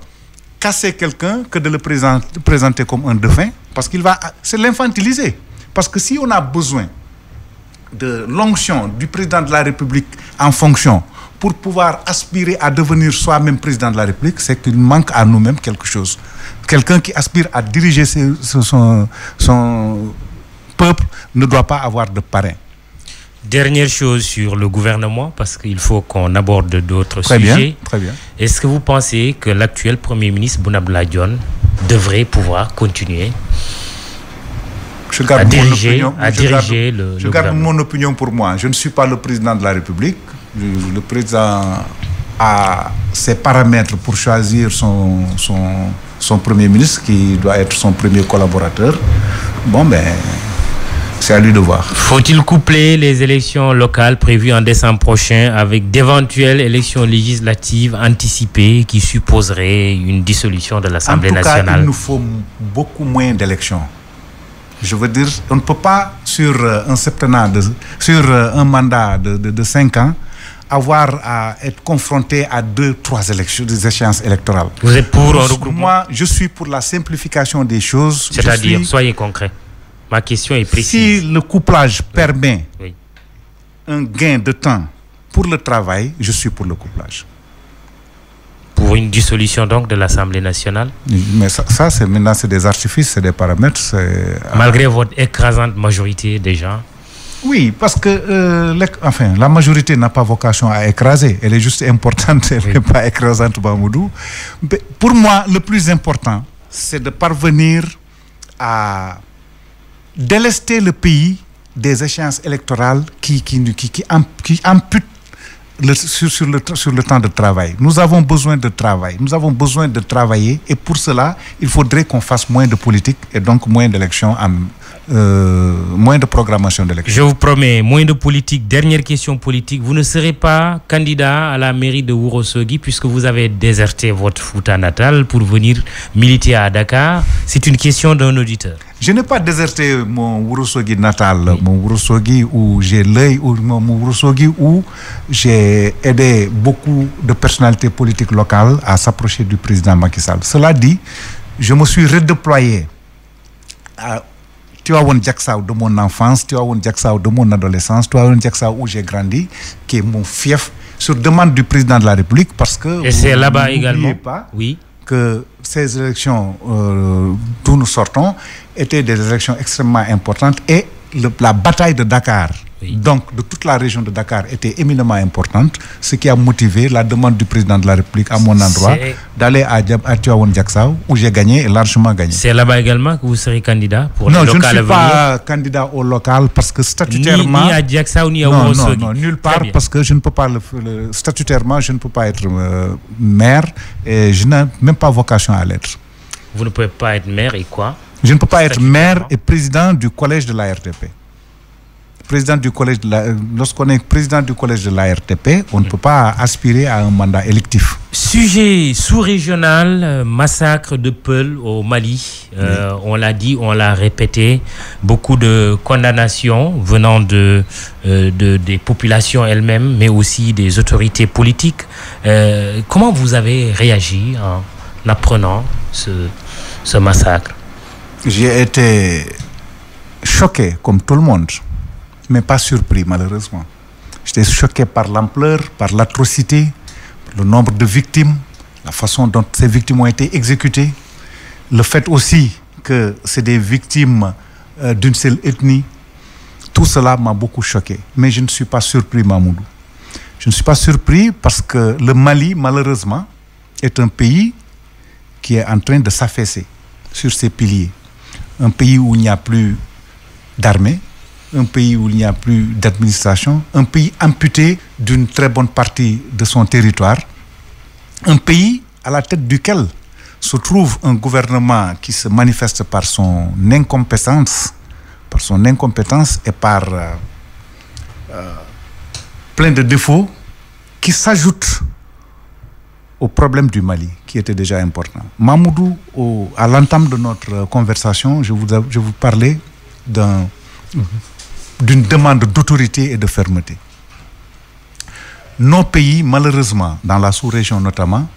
casser quelqu'un que de le présenter comme un dauphin, parce c'est l'infantiliser. Parce que si on a besoin de l'onction du président de la République en fonction pour pouvoir aspirer à devenir soi-même président de la République, c'est qu'il manque à nous-mêmes quelque chose. Quelqu'un qui aspire à diriger son peuple ne doit pas avoir de parrain. Dernière chose sur le gouvernement, parce qu'il faut qu'on aborde d'autres sujets. Très bien. Est-ce que vous pensez que l'actuel Premier ministre Boun Abdallah Dionne devrait pouvoir continuer à diriger le Je garde mon opinion pour moi. Je ne suis pas le président de la République. Le président a ses paramètres pour choisir son Premier ministre, qui doit être son premier collaborateur. C'est à lui de voir. Faut-il coupler les élections locales prévues en décembre prochain avec d'éventuelles élections législatives anticipées qui supposeraient une dissolution de l'Assemblée nationale? En tout cas, il nous faut beaucoup moins d'élections. Je veux dire, on ne peut pas, sur un mandat de 5 ans, avoir à être confronté à 2-3 échéances électorales. Vous êtes pour un regroupement? Moi, je suis pour la simplification des choses. C'est-à-dire, soyez concret. Ma question est précise. Si le couplage permet un gain de temps pour le travail, je suis pour le couplage. Pour une dissolution donc de l'Assemblée nationale? Mais ça c'est des artifices, c'est des paramètres. Malgré votre écrasante majorité déjà? Oui, parce que la majorité n'a pas vocation à écraser. Elle est juste importante, elle n'est pas écrasante, Mamoudou. Pour moi, le plus important, c'est de parvenir à délester le pays des échéances électorales qui amputent sur le temps de travail. Nous avons besoin de travail. Nous avons besoin de travailler, et pour cela, il faudrait qu'on fasse moins de politique et donc moins d'élections, moins de programmation d'élections. Je vous promets, moins de politique. Dernière question politique. Vous ne serez pas candidat à la mairie de Ourossogui puisque vous avez déserté votre Fouta natal pour venir militer à Dakar. C'est une question d'un auditeur. Je n'ai pas déserté mon Ourossogui natal, mon Ourossogui où j'ai l'œil, ou mon Ourossogui où j'ai aidé beaucoup de personnalités politiques locales à s'approcher du président Macky Sall. Cela dit, je me suis redéployé à Tivaouane Diacksao de mon enfance, Tivaouane Diacksao de mon adolescence, Tivaouane Diacksao où j'ai grandi, qui est mon fief, sur demande du président de la République, parce que... Et c'est là-bas également pas oui. Que ces élections d'où nous sortons étaient des élections extrêmement importantes, et la bataille de Dakar, donc de toute la région de Dakar, était éminemment importante, ce qui a motivé la demande du président de la République à mon endroit d'aller à Tivaouane Diacksao où j'ai gagné et largement gagné. C'est là-bas également que vous serez candidat pour non, les locales? Non, je ne suis pas candidat au local parce que statutairement... Ni à Diacksao ni à Ourossogui? Non, nulle part, parce que je ne peux pas statutairement, je ne peux pas être maire, et je n'ai même pas vocation à l'être. Vous ne pouvez pas être maire et quoi? Je ne peux pas être maire et président du collège de la RTP. Lorsqu'on est président du collège de la RTP, on ne peut pas aspirer à un mandat électif. Sujet sous-régional, massacre de Peul au Mali. On l'a dit, on l'a répété. Beaucoup de condamnations venant des populations elles-mêmes, mais aussi des autorités politiques. Comment vous avez réagi en apprenant ce massacre? J'ai été choqué, comme tout le monde, mais pas surpris, malheureusement. J'étais choqué par l'ampleur, par l'atrocité, le nombre de victimes, la façon dont ces victimes ont été exécutées, le fait aussi que c'est des victimes d'une seule ethnie. Tout cela m'a beaucoup choqué. Mais je ne suis pas surpris, Mamoudou. Je ne suis pas surpris parce que le Mali, malheureusement, est un pays qui est en train de s'affaisser sur ses piliers. Un pays où il n'y a plus d'armée, un pays où il n'y a plus d'administration, un pays amputé d'une très bonne partie de son territoire, un pays à la tête duquel se trouve un gouvernement qui se manifeste par son incompétence et par plein de défauts qui s'ajoutent au problème du Mali, qui était déjà important. Mamoudou, à l'entame de notre conversation, je vous parlais d'une demande d'autorité et de fermeté. Nos pays, malheureusement, dans la sous-région notamment,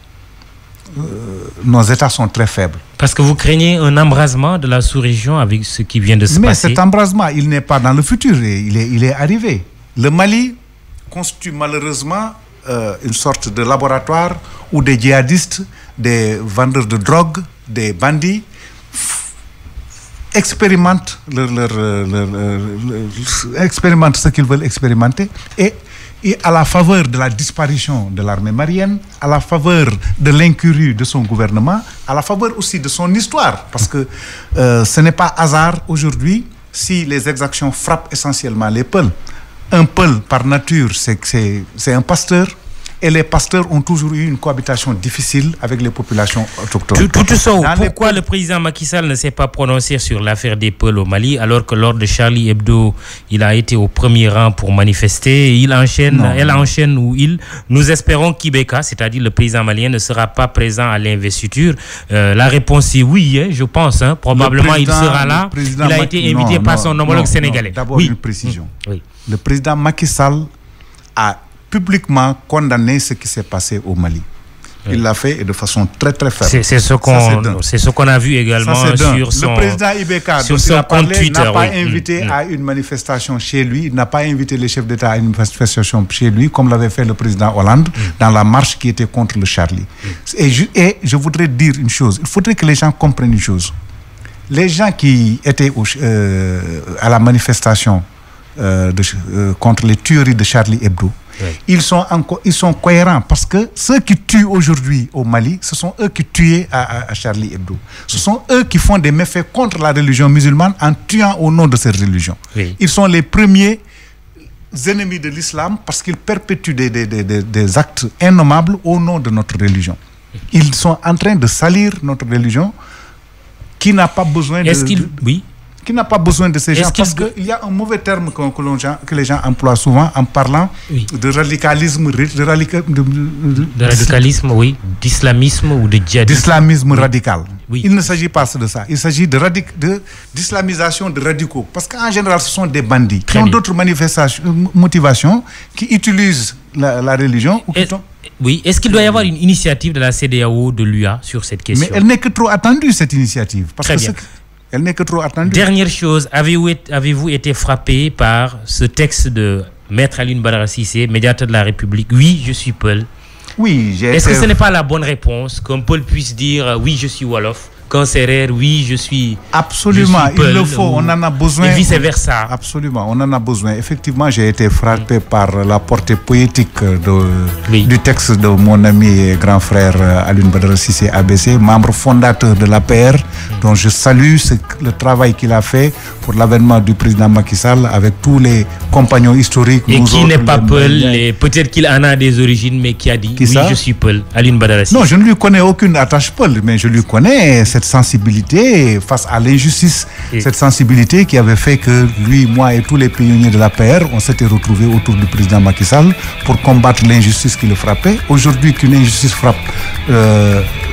nos États sont très faibles. Parce que vous craignez un embrasement de la sous-région avec ce qui vient de se passer. Mais cet embrasement, il n'est pas dans le futur, il est arrivé. Le Mali constitue malheureusement une sorte de laboratoire où des djihadistes, des vendeurs de drogue, des bandits expérimentent expérimentent ce qu'ils veulent expérimenter et à la faveur de la disparition de l'armée malienne, à la faveur de l'incurie de son gouvernement, à la faveur aussi de son histoire, parce que ce n'est pas hasard aujourd'hui si les exactions frappent essentiellement les Peuls. Un Peul, par nature, c'est un pasteur. Et les pasteurs ont toujours eu une cohabitation difficile avec les populations autochtones. Pourquoi le président Macky Sall ne s'est pas prononcé sur l'affaire des Peuls au Mali, alors que lors de Charlie Hebdo, il a été au premier rang pour manifester? Nous espérons qu'Ibeka, c'est-à-dire le président malien, ne sera pas présent à l'investiture. La réponse est oui, je pense. Probablement il sera là. Il a été invité par son homologue sénégalais. D'abord une précision. Le président Macky Sall a publiquement condamné ce qui s'est passé au Mali. Il l'a fait et de façon très très ferme. C'est ce qu'on a vu également sur son... Le président Ibeka, dont il a parlé, n'a pas invité à une manifestation chez lui, il n'a pas invité les chefs d'État à une manifestation chez lui, comme l'avait fait le président Hollande dans la marche qui était contre le Charlie. Et je voudrais dire une chose, il faudrait que les gens comprennent une chose. Les gens qui étaient à la manifestation contre les tueries de Charlie Hebdo, ils sont cohérents parce que ceux qui tuent aujourd'hui au Mali, ce sont eux qui tuaient à Charlie Hebdo. Ce sont eux qui font des méfaits contre la religion musulmane en tuant au nom de cette religion. Ils sont les premiers ennemis de l'islam parce qu'ils perpétuent des actes innommables au nom de notre religion. Ils sont en train de salir notre religion qui n'a pas besoin qui n'a pas besoin de ces gens, parce qu'il y a un mauvais terme que les gens emploient souvent en parlant de radicalisme, d'islamisme ou de djihadisme. D'islamisme radical. Il ne s'agit pas de ça. Il s'agit d'islamisation de radicaux. Parce qu'en général, ce sont des bandits qui ont d'autres motivations, qui utilisent la religion. Est-ce qu'il doit y avoir une initiative de la CEDEAO, de l'UA sur cette question? Mais elle n'est que trop attendue, cette initiative. Elle n'est que trop attendue. Dernière chose, avez-vous été frappé par ce texte de Maître Alioune Badara Cissé, médiateur de la République? Oui, je suis Peul. Oui, Est-ce que ce n'est pas la bonne réponse qu'un Peul puisse dire oui, je suis Wolof, qu'un Serer, oui, je suis... Absolument, il le faut, on en a besoin. Et vice-versa. Absolument, on en a besoin. Effectivement, j'ai été frappé par la portée poétique du texte de mon ami et grand frère Alioune Badara Cissé ABC, membre fondateur de l'APR, dont je salue le travail qu'il a fait pour l'avènement du président Macky Sall avec tous les compagnon historique. Et nous qui autres, n'est pas les Peul, Maliens. et peut-être qu'il en a des origines, mais qui a dit Qui oui, ça? je suis Peul. Alioune Badara Cissé. Non, je ne lui connais aucune attache Peul, mais je lui connais cette sensibilité face à l'injustice, cette sensibilité qui avait fait que lui, moi et tous les pionniers de la PR, on s'était retrouvés autour du président Macky Sall pour combattre l'injustice qui le frappait. Aujourd'hui qu'une injustice frappe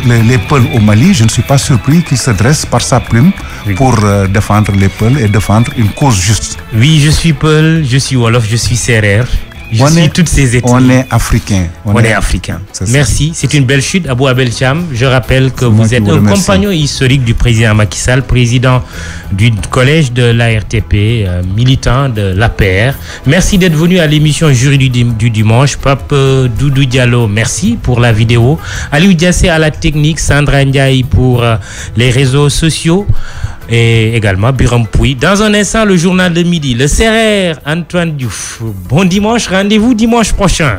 les Peuls au Mali, je ne suis pas surpris qu'il se dresse par sa plume pour défendre les Peuls et défendre une cause juste. Oui, je suis Peul, je suis Wolof, je suis Sérère. Je suis toutes ces ethnies. On est africain. On est africain. C'est ça. Merci. C'est une belle chute, Abou Abel Cham. Je rappelle que C'est moi vous qui êtes vous un remercie. compagnon historique du président Macky Sall, président du collège de l'ARTP, militant de l'APR. Merci d'être venu à l'émission Jury du dimanche. Pape Doudou Diallo, merci pour la vidéo. Aliou Diassé à la technique, Sandra Ndiaye pour les réseaux sociaux. Et également Biram Pouy. Dans un instant, le journal de midi. Le Sérère, Antoine Diouf. Bon dimanche, rendez-vous dimanche prochain.